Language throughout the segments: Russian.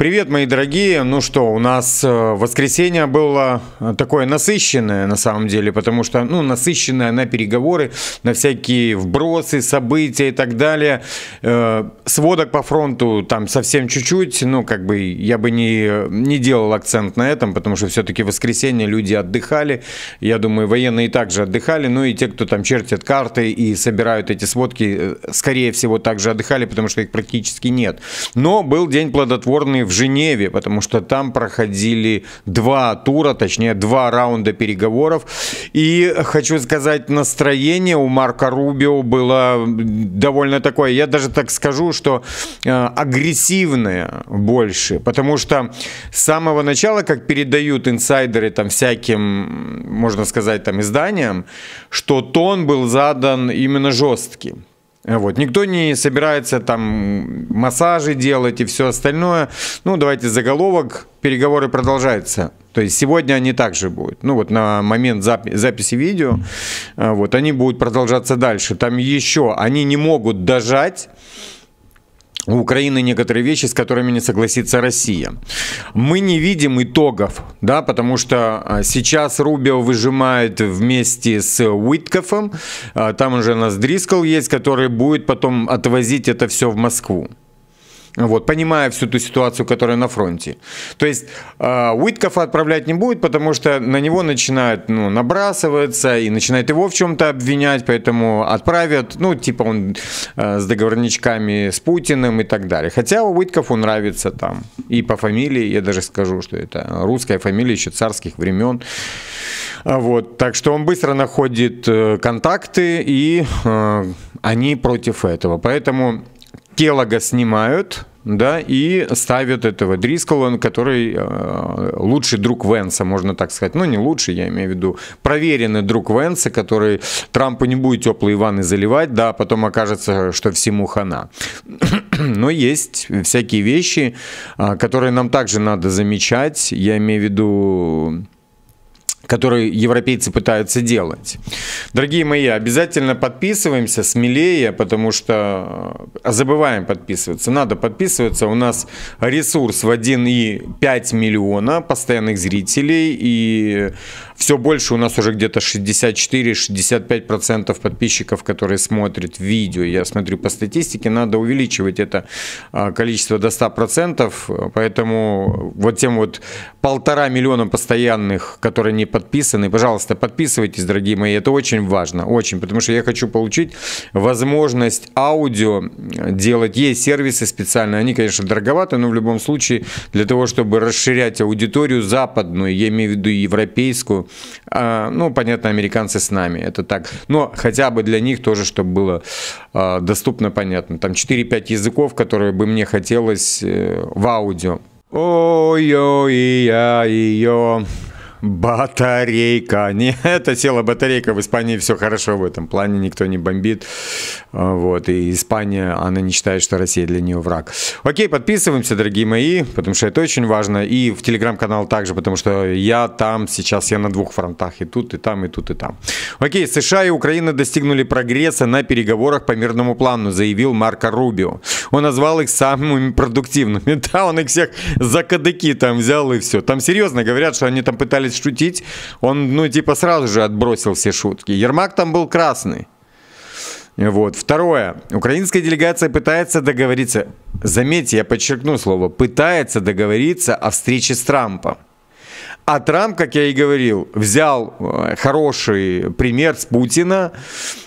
Привет, мои дорогие. Ну что, у нас воскресенье было такое насыщенное на самом деле, потому что, насыщенное на переговоры, на всякие вбросы, события и так далее. Сводок по фронту там совсем чуть-чуть, я бы не делал акцент на этом, потому что все-таки в воскресенье люди отдыхали. Я думаю, военные также отдыхали, но и те, кто там чертят карты и собирают эти сводки, скорее всего, также отдыхали, потому что их практически нет. Но был день плодотворный в Женеве, потому что там проходили два раунда переговоров. И хочу сказать, настроение у Марко Рубио было довольно такое, я даже так скажу, что агрессивное больше, потому что с самого начала, как передают инсайдеры там всяким, можно сказать, там изданиям, что тон был задан именно жесткий. Вот. Никто не собирается там массажи делать и все остальное. Давайте заголовок. Переговоры продолжаются. То есть сегодня они также будут. На момент записи видео они будут продолжаться дальше. Там еще они не могут дожать у Украины некоторые вещи, с которыми не согласится Россия. Мы не видим итогов, потому что сейчас Рубио выжимает вместе с Уиткофом, там уже у нас Дрискл есть, который будет потом отвозить это все в Москву. Понимая всю ту ситуацию, которая на фронте. То есть Уиткофа отправлять не будет, потому что на него начинают набрасываться и начинают его в чем-то обвинять, поэтому отправят, он с договорничками с Путиным и так далее. Хотя Уиткофу нравится там и по фамилии, я даже скажу, что это русская фамилия еще царских времен. Так что он быстро находит контакты, и они против этого. Поэтому Келлога снимают, и ставят этого Дрискла, который лучший друг Венса, можно так сказать. Не лучший, я имею в виду проверенный друг Венса, который Трампу не будет теплые ванны заливать, потом окажется, что всему хана. Но есть всякие вещи, которые нам также надо замечать, я имею в виду, которые европейцы пытаются делать. Дорогие мои, обязательно подписываемся смелее, потому что забываем подписываться. Надо подписываться. У нас ресурс в 1,5 миллиона постоянных зрителей, и все больше у нас уже где-то 64-65% подписчиков, которые смотрят видео. Я смотрю по статистике, надо увеличивать это количество до 100%, поэтому тем 1,5 миллиона постоянных, которые не подписаны, пожалуйста, подписывайтесь, дорогие мои, это очень важно, очень, потому что я хочу получить возможность аудио делать. Есть сервисы специальные, они, конечно, дороговаты, но в любом случае для того, чтобы расширять аудиторию западную, я имею в виду европейскую, понятно, американцы с нами, это так, но хотя бы для них тоже, чтобы было доступно, понятно, там 4-5 языков, которые бы мне хотелось в аудио. Ой-ой-ой-ой-ой. Батарейка. Не, это села батарейка. В Испании все хорошо в этом плане, никто не бомбит. И Испания, она не считает, что Россия для нее враг. Окей, подписываемся, дорогие мои, потому что это очень важно. И в телеграм-канал также, потому что я там сейчас, я на двух фронтах. И тут, и там, и тут, и там. Окей, США и Украина достигнули прогресса на переговорах по мирному плану, заявил Марко Рубио. Он назвал их самыми продуктивными. Да, он их всех за кадыки там взял и все. Там серьезно говорят, что они там пытались шутить, он, сразу же отбросил все шутки. Ермак там был красный. Второе. Украинская делегация пытается договориться, заметьте, я подчеркну слово, пытается договориться о встрече с Трампом. А Трамп, как я и говорил, взял хороший пример с Путина,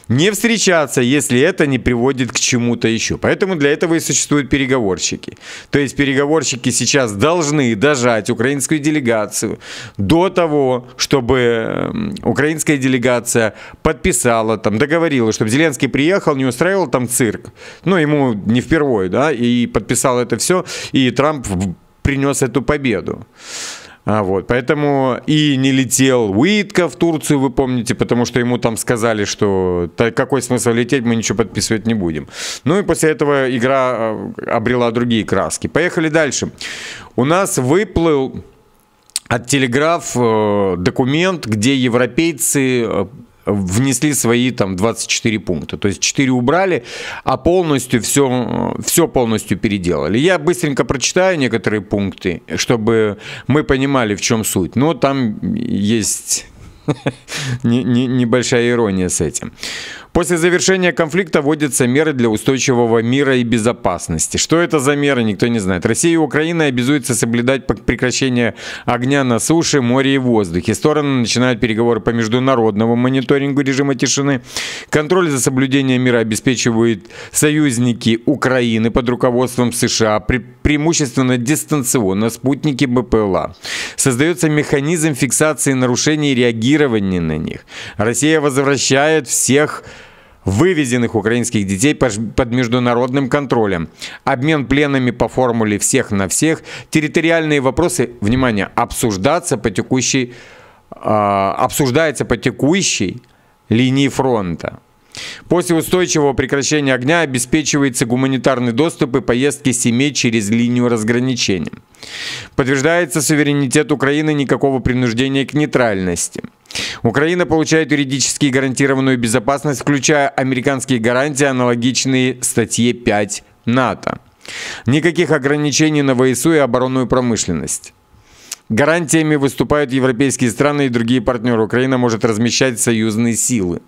не встречаться, если это не приводит к чему-то еще. Поэтому для этого и существуют переговорщики. То есть переговорщики сейчас должны дожать украинскую делегацию до того, чтобы украинская делегация подписала, договорилась, чтобы Зеленский приехал, не устраивал там цирк. Ему не впервые, и подписал это все, и Трамп принес эту победу. Поэтому и не летел Уиткоф в Турцию, вы помните, потому что ему там сказали, что какой смысл лететь, мы ничего подписывать не будем. И после этого игра обрела другие краски. Поехали дальше. У нас выплыл от Телеграф документ, где европейцы внесли свои там 24 пункта. То есть 4 убрали, а полностью все полностью переделали. Я быстренько прочитаю некоторые пункты, чтобы мы понимали, в чем суть. Но там есть небольшая ирония с этим. После завершения конфликта вводятся меры для устойчивого мира и безопасности. Что это за меры, никто не знает. Россия и Украина обязуются соблюдать прекращение огня на суше, море и воздухе. Стороны начинают переговоры по международному мониторингу режима тишины. Контроль за соблюдением мира обеспечивают союзники Украины под руководством США, преимущественно дистанционно, спутники БПЛА. Создается механизм фиксации нарушений и реагирования на них. Россия возвращает всех вывезенных украинских детей под международным контролем. Обмен пленными по формуле всех на всех. Территориальные вопросы, внимание, обсуждается по текущей линии фронта. После устойчивого прекращения огня обеспечивается гуманитарный доступ и поездки семей через линию разграничения. Подтверждается суверенитет Украины, никакого принуждения к нейтральности. Украина получает юридически гарантированную безопасность, включая американские гарантии, аналогичные статье 5 НАТО. Никаких ограничений на ВСУ и оборонную промышленность. Гарантиями выступают европейские страны и другие партнеры. Украина может размещать союзные силы.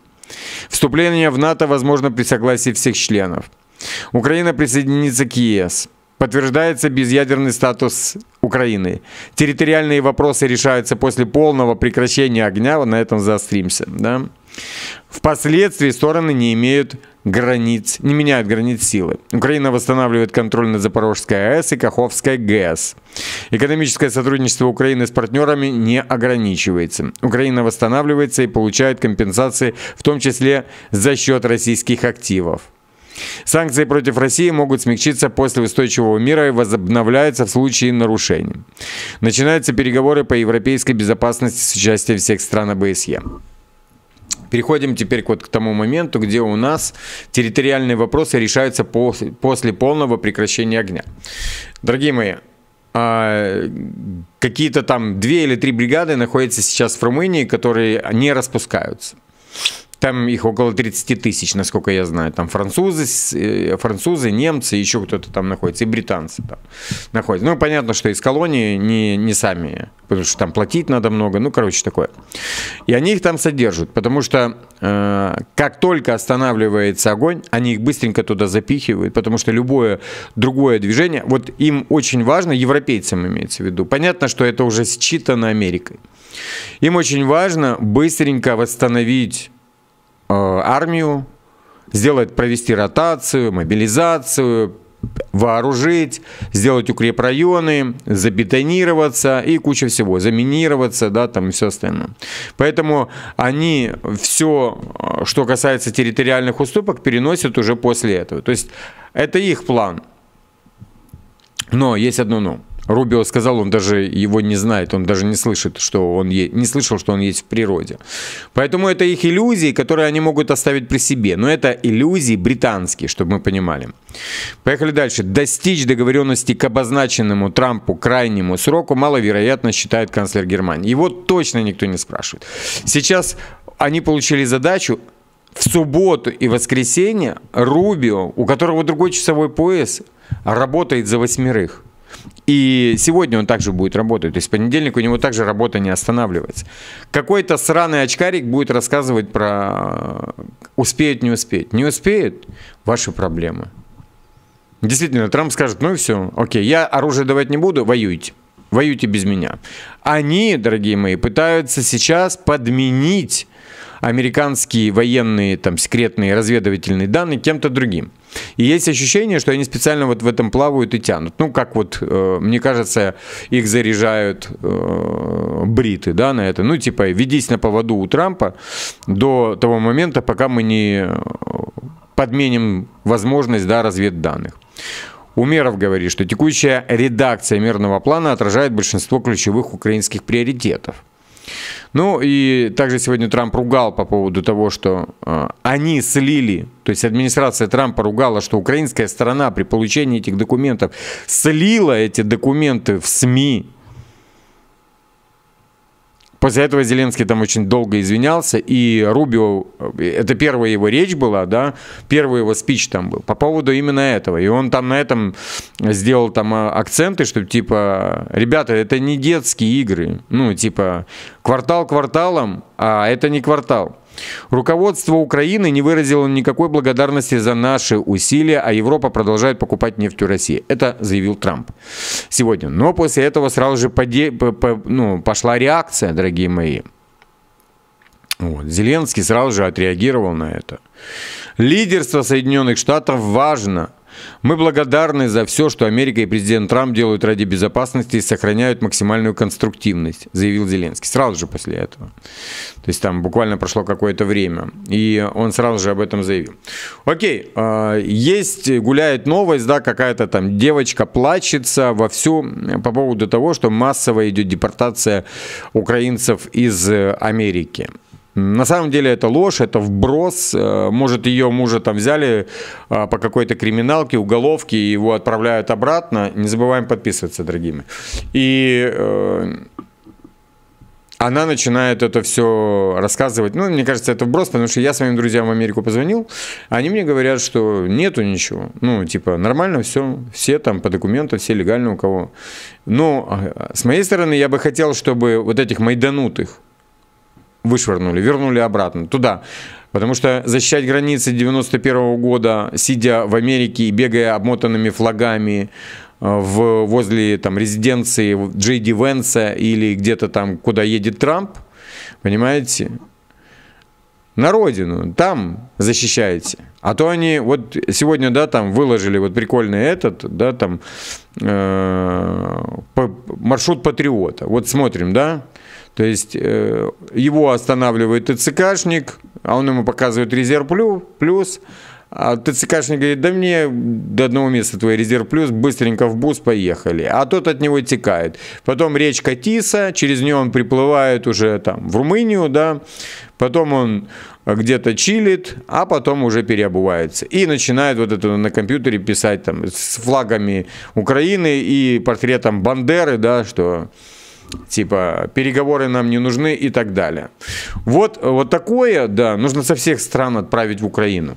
Вступление в НАТО возможно при согласии всех членов. Украина присоединится к ЕС. Подтверждается безъядерный статус Украины. Территориальные вопросы решаются после полного прекращения огня. Вот на этом заостримся. Да? Впоследствии стороны не меняют границ силы. Украина восстанавливает контроль над Запорожской АЭС и Каховской ГЭС. Экономическое сотрудничество Украины с партнерами не ограничивается. Украина восстанавливается и получает компенсации, в том числе за счет российских активов. Санкции против России могут смягчиться после устойчивого мира и возобновляются в случае нарушений. Начинаются переговоры по европейской безопасности с участием всех стран ОБСЕ. Переходим теперь к тому моменту, где у нас территориальные вопросы решаются после полного прекращения огня. Дорогие мои, какие-то там 2 или 3 бригады находятся сейчас в Румынии, которые не распускаются. Там их около 30 тысяч, насколько я знаю. Там французы, немцы, еще кто-то там находится, и британцы там находятся. Ну, понятно, что из колонии не сами, потому что там платить надо много. Ну, короче, такое. И они их там содержат, потому что как только останавливается огонь, они их быстренько туда запихивают, потому что любое другое движение, вот им очень важно, европейцам имеется в виду, понятно, что это уже считано Америкой. Им очень важно быстренько восстановить армию, провести ротацию, мобилизацию, вооружить, сделать укрепрайоны, забетонироваться и куча всего, заминироваться, да, там и все остальное. Поэтому они все, что касается территориальных уступок, переносят уже после этого. То есть это их план. Но есть одно но. Рубио сказал, он даже его не знает, он даже не слышит, что он не слышал, что он есть в природе. Поэтому это их иллюзии, которые они могут оставить при себе. Но это иллюзии британские, чтобы мы понимали. Поехали дальше. Достичь договоренности к обозначенному Трампу крайнему сроку маловероятно, считает канцлер Германии. Его точно никто не спрашивает. Сейчас они получили задачу. В субботу и воскресенье Рубио, у которого другой часовой пояс, работает за 8. И сегодня он также будет работать. То есть в понедельник у него также работа не останавливается. Какой-то сраный очкарик будет рассказывать про успеют, не успеют. Не успеют – ваши проблемы. Действительно, Трамп скажет, ну и все, окей, я оружие давать не буду, воюйте. Воюйте без меня. Они, дорогие мои, пытаются сейчас подменить американские военные, там, секретные разведывательные данные кем-то другим. И есть ощущение, что они специально вот в этом плавают и тянут. Ну, как вот, мне кажется, их заряжают бриты, да, на это. Ну, типа, ведись на поводу у Трампа до того момента, пока мы не подменим возможность, да, разведданных. Умеров говорит, что текущая редакция мирного плана отражает большинство ключевых украинских приоритетов. Ну и также сегодня Трамп ругал по поводу того, что они слили, то есть администрация Трампа ругала, что украинская сторона при получении этих документов слила эти документы в СМИ, После этого Зеленский там очень долго извинялся, и Рубио, это первая его речь была, да, первый его спич там был по поводу именно этого. И он там на этом сделал там акценты, что типа, ребята, это не детские игры, ну типа квартал кварталом, а это не квартал. Руководство Украины не выразило никакой благодарности за наши усилия, а Европа продолжает покупать нефть у России. Это заявил Трамп сегодня. Но после этого сразу же пошла реакция, дорогие мои. Вот. Зеленский сразу же отреагировал на это. Лидерство Соединенных Штатов важно. Мы благодарны за все, что Америка и президент Трамп делают ради безопасности и сохраняют максимальную конструктивность, заявил Зеленский. Сразу же после этого. То есть там буквально прошло какое-то время. И он сразу же об этом заявил. Окей, гуляет новость, да, какая-то там девочка плачется вовсю по поводу того, что массово идет депортация украинцев из Америки. На самом деле это ложь, это вброс. Может, ее мужа там взяли по какой-то криминалке, уголовке, и его отправляют обратно. Не забываем подписываться, дорогие мои. И она начинает это все рассказывать. Ну, мне кажется, это вброс, потому что я своим друзьям в Америку позвонил, они мне говорят, что нету ничего. Ну, типа, нормально все там по документам, все легально у кого. Но с моей стороны я бы хотел, чтобы вот этих майданутых вышвырнули, вернули обратно туда. Потому что защищать границы 91-го года, сидя в Америке и бегая обмотанными флагами возле там резиденции Джей Ди Венса или где-то там, куда едет Трамп, понимаете, на родину, там защищаете. А то они, вот сегодня, да, там выложили вот прикольный да, там маршрут патриота. Вот смотрим, да, то есть его останавливает ТЦКшник, а он ему показывает резерв плюс, а ТЦКшник говорит, да мне до одного места твой резерв плюс, быстренько в бус, поехали. А тот от него текает. Потом речка Тиса, через нее он приплывает уже там в Румынию, да, потом он где-то чилит, а потом уже переобувается. И начинает вот это на компьютере писать там с флагами Украины и портретом Бандеры, да, что типа переговоры нам не нужны и так далее. Вот такое, да, нужно со всех стран отправить в Украину.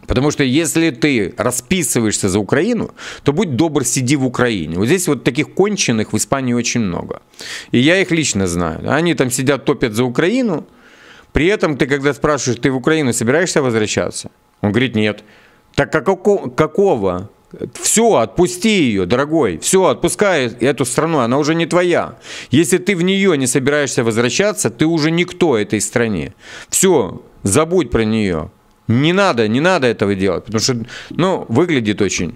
Потому что если ты расписываешься за Украину, то будь добр, сиди в Украине. Вот здесь вот таких конченых в Испании очень много. И я их лично знаю. Они там сидят, топят за Украину. При этом ты, когда спрашиваешь, ты в Украину собираешься возвращаться? Он говорит, нет. Так какого? Все, отпусти ее, дорогой. Все, отпускай эту страну, она уже не твоя. Если ты в нее не собираешься возвращаться, ты уже никто этой стране. Все, забудь про нее. Не надо этого делать, потому что, ну, выглядит очень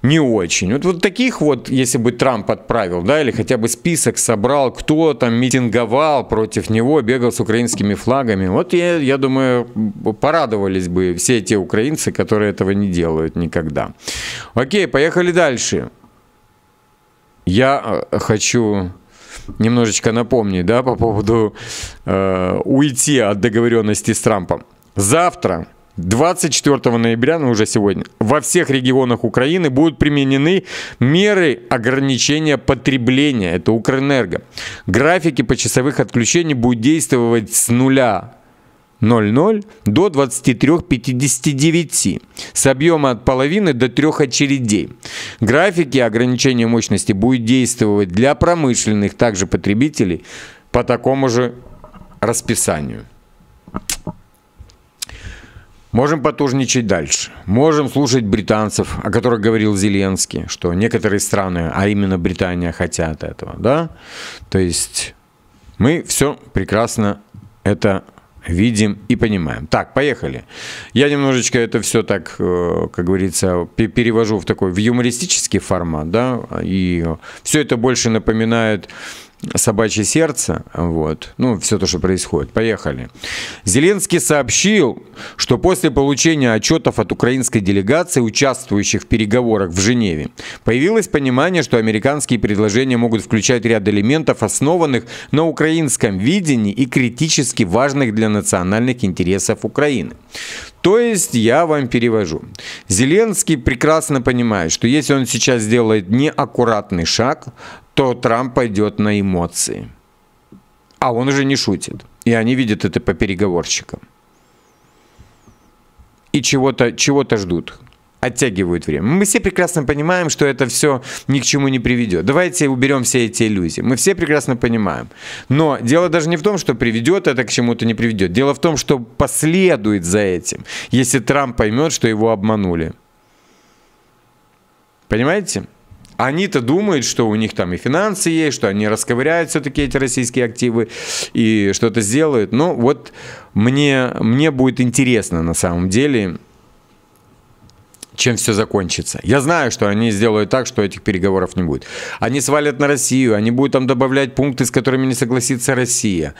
не очень. Вот таких вот, если бы Трамп отправил, да, или хотя бы список собрал, кто там митинговал против него, бегал с украинскими флагами, вот я думаю, порадовались бы все те украинцы, которые этого не делают никогда. Окей, поехали дальше. Я хочу немножечко напомнить, да, по поводу уйти от договоренности с Трампом. Завтра, 24 ноября, ну уже сегодня, во всех регионах Украины будут применены меры ограничения потребления. Это Укрэнерго. Графики почасовых отключений будут действовать с 0:00 до 23:59 с объема от половины до 3 очередей. Графики ограничения мощности будут действовать для промышленных также потребителей по такому же расписанию. Можем потужничать дальше. Можем слушать британцев, о которых говорил Зеленский, что некоторые страны, а именно Британия, хотят этого, да? То есть мы все прекрасно это видим и понимаем. Так, поехали. Я немножечко это все так, как говорится, перевожу в такой в юмористический формат, да? И все это больше напоминает собачье сердце, вот, ну, все то, что происходит. Поехали. Зеленский сообщил, что после получения отчетов от украинской делегации, участвующих в переговорах в Женеве, появилось понимание, что американские предложения могут включать ряд элементов, основанных на украинском видении и критически важных для национальных интересов Украины. То есть я вам перевожу. Зеленский прекрасно понимает, что если он сейчас сделает неаккуратный шаг, то Трамп пойдет на эмоции. А он уже не шутит. И они видят это по переговорщикам. И чего-то ждут. Оттягивают время. Мы все прекрасно понимаем, что это все ни к чему не приведет. Давайте уберем все эти иллюзии. Мы все прекрасно понимаем. Но дело даже не в том, что приведет это к чему-то, не приведет. Дело в том, что последует за этим, если Трамп поймет, что его обманули. Понимаете? Они-то думают, что у них там и финансы есть, что они расковыряют все-таки эти российские активы и что-то сделают. Но вот мне будет интересно на самом деле, чем все закончится. Я знаю, что они сделают так, что этих переговоров не будет. Они свалят на Россию, они будут там добавлять пункты, с которыми не согласится Россия.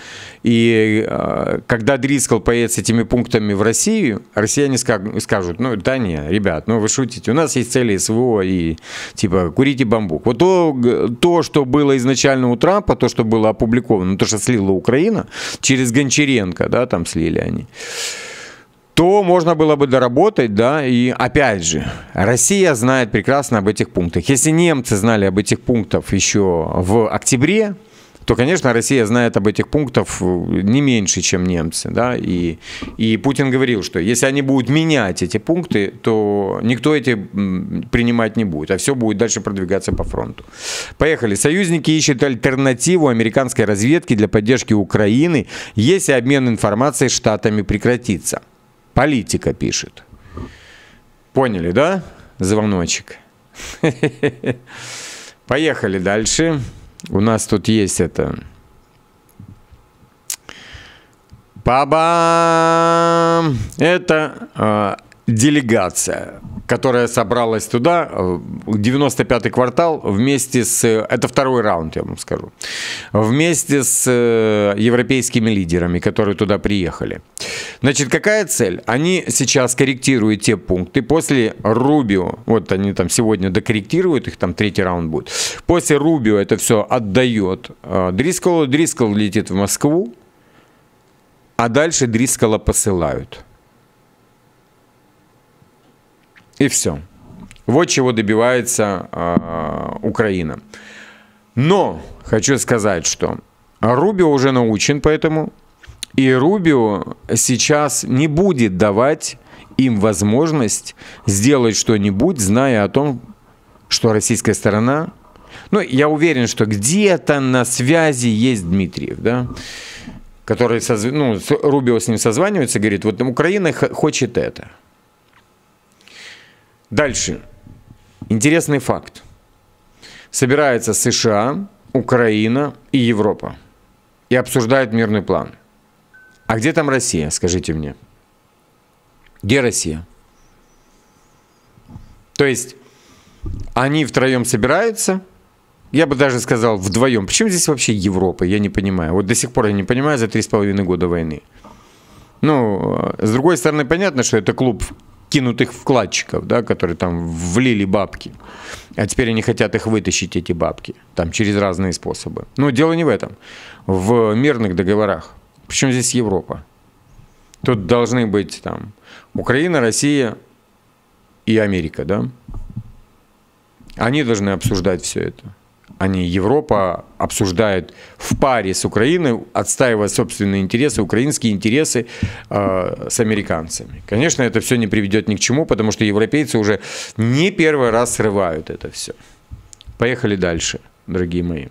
И когда Дрискл поедет с этими пунктами в Россию, россияне скажут, ну да не, ребят, ну вы шутите, у нас есть цели СВО и типа курите бамбук. Вот то, что было изначально у Трампа, то, что было опубликовано, то, что слила Украина, через Гончаренко, да, там слили они, то можно было бы доработать, да, и опять же, Россия знает прекрасно об этих пунктах. Если немцы знали об этих пунктах еще в октябре, то, конечно, Россия знает об этих пунктах не меньше, чем немцы, да, и Путин говорил, что если они будут менять эти пункты, то никто эти принимать не будет, а все будет дальше продвигаться по фронту. Поехали. Союзники ищут альтернативу американской разведке для поддержки Украины, если обмен информацией с Штатами прекратится. Политика пишет. Поняли, да? Звоночек. Поехали дальше. У нас тут есть это. Па-бам! Это делегация, которая собралась туда, 95-й квартал, вместе с... Это второй раунд, я вам скажу. Вместе с европейскими лидерами, которые туда приехали. Значит, какая цель? Они сейчас корректируют те пункты. После Рубио, вот они там сегодня докорректируют, их там третий раунд будет. После Рубио это все отдает Дрискалу. Дрискал летит в Москву, а дальше Дрискала посылают. И все. Вот чего добивается Украина. Но хочу сказать, что Рубио уже научен поэтому. И Рубио сейчас не будет давать им возможность сделать что-нибудь, зная о том, что российская сторона... Ну, я уверен, что где-то на связи есть Дмитриев, да, который с Рубио с ним созванивается, говорит, вот Украина хочет это. Дальше. Интересный факт. Собираются США, Украина и Европа. И обсуждают мирный план. А где там Россия, скажите мне? Где Россия? То есть, они втроем собираются, я бы даже сказал вдвоем. Почему здесь вообще Европа? Я не понимаю. Вот до сих пор я не понимаю за 3,5 года войны. Ну, с другой стороны, понятно, что это клуб кинутых вкладчиков, да, которые там влили бабки. А теперь они хотят их вытащить, эти бабки, там через разные способы. Но дело не в этом. В мирных договорах. Причем здесь Европа? Тут должны быть там Украина, Россия и Америка, да? Они должны обсуждать все это. Они, Европа, обсуждает в паре с Украиной, отстаивая собственные интересы, украинские интересы с американцами. Конечно, это все не приведет ни к чему, потому что европейцы уже не первый раз срывают это все. Поехали дальше, дорогие мои.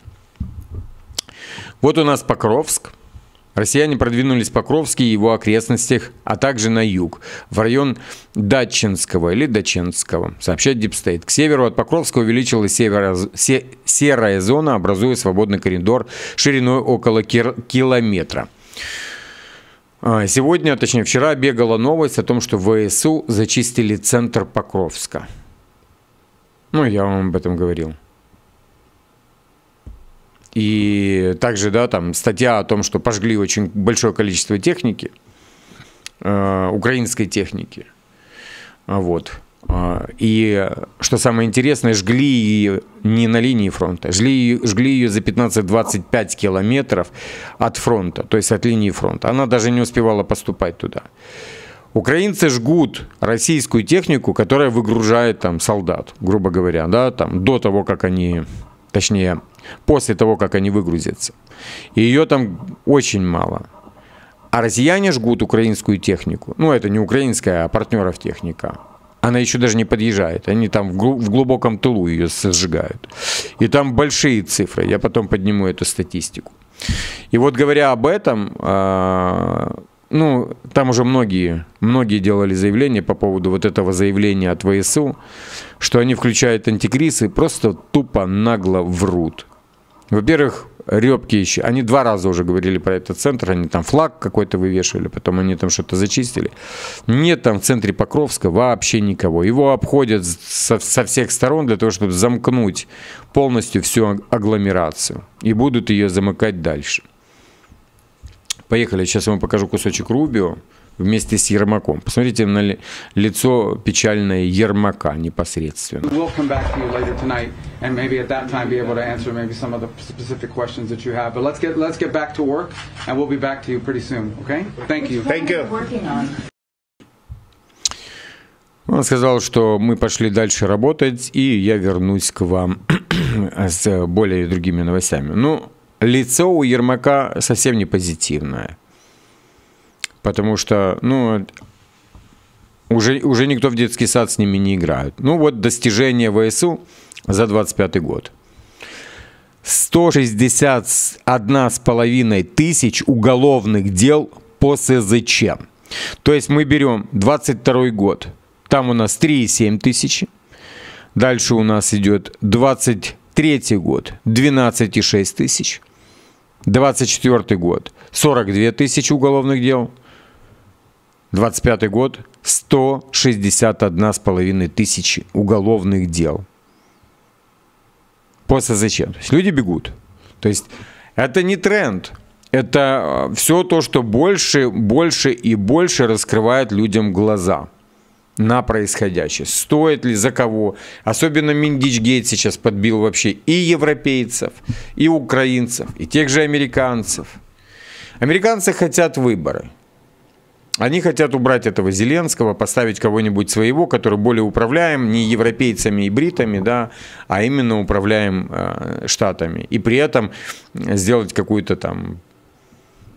Вот у нас Покровск. Россияне продвинулись в Покровске и его окрестностях, а также на юг, в район Дачинского или Даченского, сообщает Deep State. К северу от Покровска увеличилась серая зона, образуя свободный коридор шириной около километра. Сегодня, точнее вчера, бегала новость о том, что ВСУ зачистили центр Покровска. Ну, я вам об этом говорил. И также, да, там статья о том, что пожгли очень большое количество техники, украинской техники. Вот. И что самое интересное, жгли ее не на линии фронта, жгли ее за 15-25 километров от фронта, то есть от линии фронта. Она даже не успевала поступать туда. Украинцы жгут российскую технику, которая выгружает там солдат, грубо говоря, да, там до того, как они точнее, после того, как они выгрузятся. И ее там очень мало. А россияне жгут украинскую технику. Ну, это не украинская, а партнеров техника. Она еще даже не подъезжает. Они там в глубоком тылу ее сжигают. И там большие цифры. Я потом подниму эту статистику. И вот говоря об этом, ну, там уже многие делали заявления по поводу вот этого заявления от ВСУ, что они включают антикриз и просто тупо нагло врут. Во-первых, Рёбки еще, они 2 раза уже говорили про этот центр, они там флаг какой-то вывешивали, потом они там что-то зачистили. Нет там в центре Покровска вообще никого. Его обходят со всех сторон для того, чтобы замкнуть полностью всю агломерацию. И будут ее замыкать дальше. Поехали, сейчас я вам покажу кусочек Рубио вместе с Ермаком. Посмотрите на лицо печальное Ермака непосредственно. Он сказал, что мы пошли дальше работать, и я вернусь к вам с более другими новостями. Ну, лицо у Ермака совсем не позитивное. Потому что, ну, уже никто в детский сад с ними не играет. Ну, вот достижение ВСУ за 25 год. 161,5 тысяч уголовных дел по СЗЧ. То есть мы берем 22 год. Там у нас 3,7 тысячи. Дальше у нас идет 23 год. 12,6 тысяч. 24 год. 42 тысячи уголовных дел. 25 год 161,5 тысячи уголовных дел по СЗЧ. То есть люди бегут. То есть это не тренд. Это все то, что больше и больше раскрывает людям глаза на происходящее. Стоит ли, за кого. Особенно Миндичгейт сейчас подбил вообще и европейцев, и украинцев, и тех же американцев. Американцы хотят выборы. Они хотят убрать этого Зеленского, поставить кого-нибудь своего, который более управляем не европейцами и бритами, да, а именно управляем штатами. И при этом сделать какую-то там,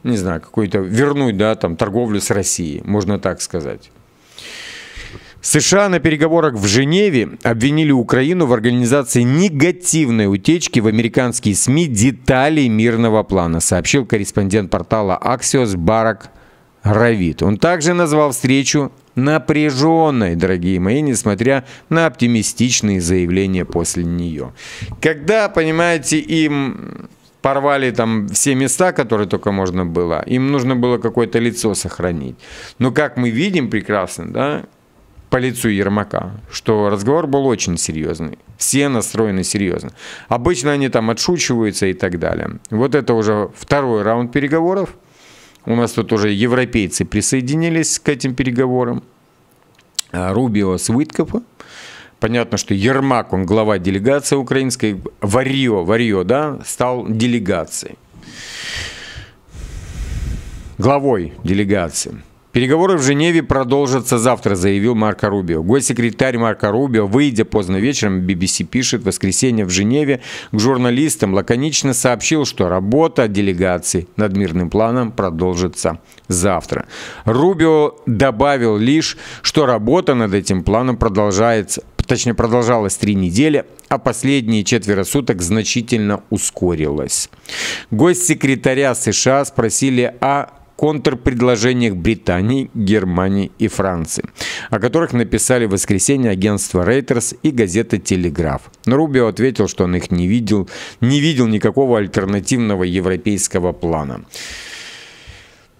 не знаю, какую-то вернуть, да, там торговлю с Россией, можно так сказать. США на переговорах в Женеве обвинили Украину в организации негативной утечки в американские СМИ деталей мирного плана, сообщил корреспондент портала Axios Барак Равит. Он также назвал встречу напряженной, дорогие мои, несмотря на оптимистичные заявления после нее. Когда, понимаете, им порвали там все места, которые только можно было, им нужно было какое-то лицо сохранить. Но как мы видим прекрасно, да, по лицу Ермака, что разговор был очень серьезный. Все настроены серьезно. Обычно они там отшучиваются и так далее. Вот это уже второй раунд переговоров. У нас тут уже европейцы присоединились к этим переговорам. Рубио с Уиткофа. Понятно, что Ермак, он глава делегации украинской. Варьё, да, стал делегацией. Главой делегации. Переговоры в Женеве продолжатся завтра, заявил Марко Рубио. Госсекретарь Марко Рубио, выйдя поздно вечером, BBC пишет, в воскресенье в Женеве к журналистам лаконично сообщил, что работа делегации над мирным планом продолжится завтра. Рубио добавил лишь, что работа над этим планом продолжалась 3 недели, а последние 4 суток значительно ускорилась. Госсекретаря США спросили о контрпредложениях Британии, Германии и Франции, о которых написали в воскресенье агентство Reuters и газета «Телеграф». Но Рубио ответил, что он их не видел никакого альтернативного европейского плана.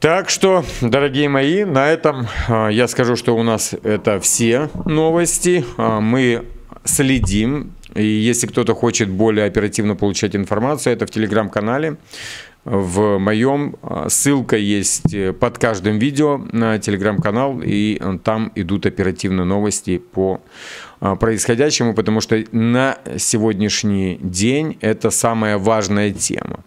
Так что, дорогие мои, на этом я скажу, что у нас это все новости. Мы следим. И если кто-то хочет более оперативно получать информацию, это в телеграм-канале. В моем ссылка есть под каждым видео на телеграм-канал, и там идут оперативно новости по происходящему, потому что на сегодняшний день это самая важная тема.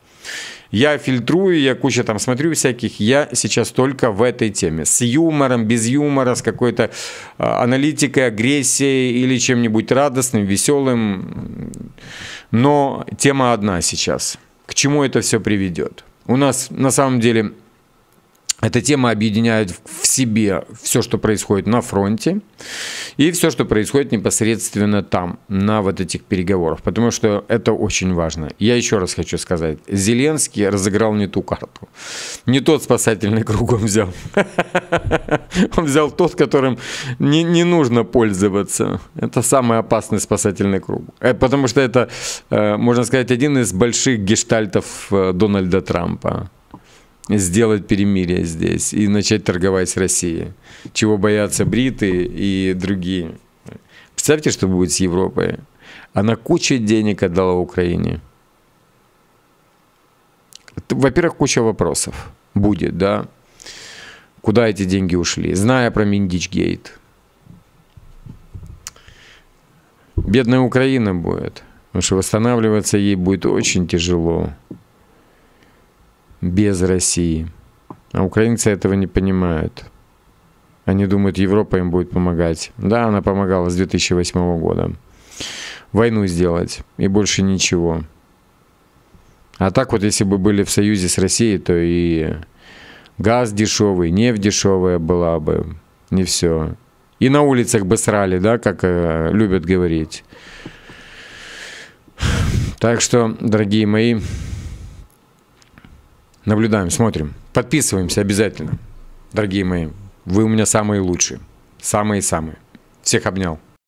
Я фильтрую, я кучу там смотрю всяких, я сейчас только в этой теме. С юмором, без юмора, с какой-то аналитикой, агрессией или чем-нибудь радостным, веселым. Но тема одна сейчас. К чему это все приведет? У нас на самом деле эта тема объединяет в себе все, что происходит на фронте, и все, что происходит непосредственно там, на вот этих переговорах, потому что это очень важно. Я еще раз хочу сказать, Зеленский разыграл не ту карту, не тот спасательный круг он взял. Он взял тот, которым не нужно пользоваться. Это самый опасный спасательный круг, потому что это, можно сказать, один из больших гештальтов Дональда Трампа. Сделать перемирие здесь и начать торговать с Россией. Чего боятся бриты и другие. Представьте, что будет с Европой. Она кучу денег отдала Украине. Во-первых, куча вопросов будет, да. Куда эти деньги ушли? Зная про Миндичгейт. Бедная Украина будет. Потому что восстанавливаться ей будет очень тяжело. Без России. А украинцы этого не понимают. Они думают, Европа им будет помогать. Да, она помогала с 2008 года. Войну сделать и больше ничего. А так вот, если бы были в союзе с Россией, то и газ дешевый, нефть дешевая была бы. Не все. И на улицах бы срали, да, как любят говорить. Так что, дорогие мои, наблюдаем, смотрим, подписываемся обязательно. Дорогие мои, вы у меня самые лучшие. Самые-самые. Всех обнял.